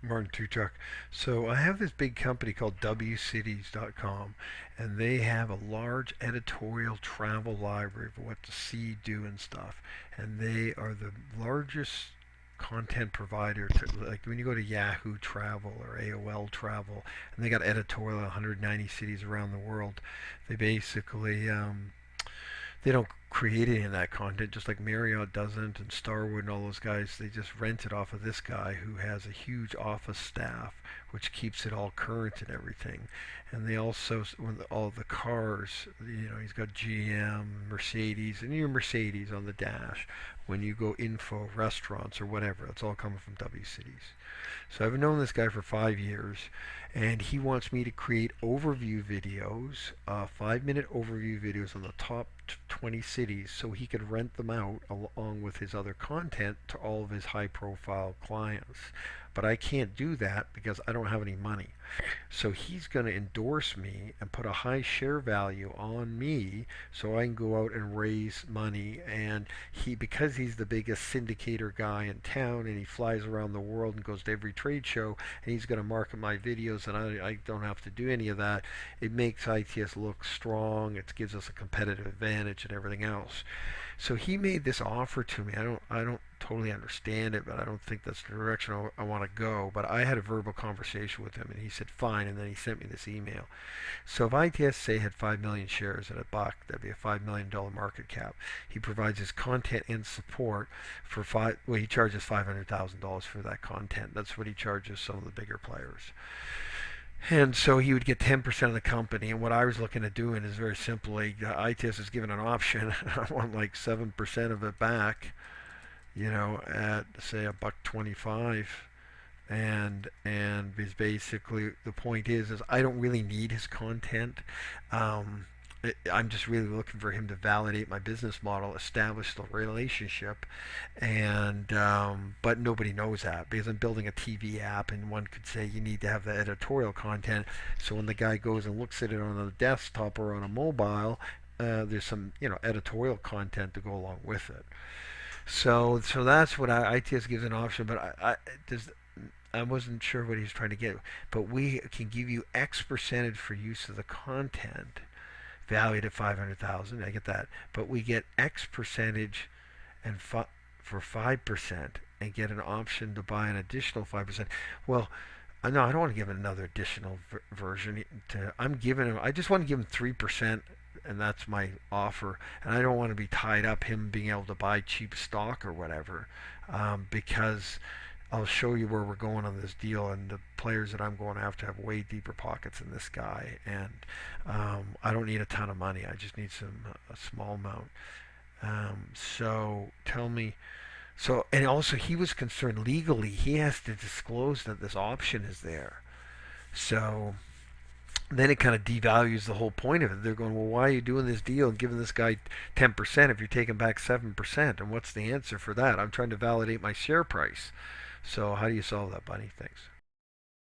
Martin Tuchuk. So I have this big company called WCities.com, and they have a large editorial travel library for what to see, do, and stuff. And they are the largest content provider to, like, when you go to Yahoo Travel or AOL Travel, and they got editorial in 190 cities around the world. They basically they don't create any of that content, just like Marriott doesn't, and Starwood and all those guys. They just rent it off of this guy who has a huge office staff, which keeps it all current and everything. And they also, all the cars, he's got GM, Mercedes, and your Mercedes on the dash. When you go info, restaurants, or whatever, it's all coming from W Cities. So I've known this guy for 5 years, and he wants me to create overview videos, 5-minute overview videos on the top 20 cities, so he could rent them out along with his other content to all of his high profile clients. But I can't do that because I don't have any money. So he's going to endorse me and put a high share value on me so I can go out and raise money. And because he's the biggest syndicator guy in town, and he flies around the world and goes to every trade show, and he's going to market my videos, and I don't have to do any of that. It makes ITS look strong. It gives us a competitive advantage and everything else. So he made this offer to me. I don't totally understand it, but I don't think that's the direction I want to go. But I had a verbal conversation with him, and he said fine, and then he sent me this email. So if ITS, say, had 5 million shares at a buck, that'd be a $5 million market cap. He provides his content and support for well, he charges $500,000 for that content. That's what he charges some of the bigger players. And so he would get 10% of the company. And what I was looking at doing is very simply, ITS is given an option. I want like 7% of it back, at say a buck 25. And is basically, the point is I don't really need his content. Um, I'm just really looking for him to validate my business model, establish the relationship, and but nobody knows that because I'm building a TV app, and one could say you need to have the editorial content. So when the guy goes and looks at it on a desktop or on a mobile, there's some editorial content to go along with it. So that's what ITS gives an option, but I wasn't sure what he was trying to get. But we can give you X percentage for use of the content, valued at 500,000. I get that, but we get X percentage and for 5%, and get an option to buy an additional 5%. Well, no, I don't want to give another additional version. I'm giving him. I just want to give him 3%, and that's my offer. And I don't want to be tied up him being able to buy cheap stock or whatever, because I'll show you where we're going on this deal, and the players that I'm going to have way deeper pockets than this guy. And I don't need a ton of money. I just need a small amount. So tell me. So, and also he was concerned legally. He has to disclose that this option is there. So then it kind of devalues the whole point of it. They're going, well, why are you doing this deal and giving this guy 10% if you're taking back 7%? And what's the answer for that? I'm trying to validate my share price. So how do you solve that, buddy? Thanks.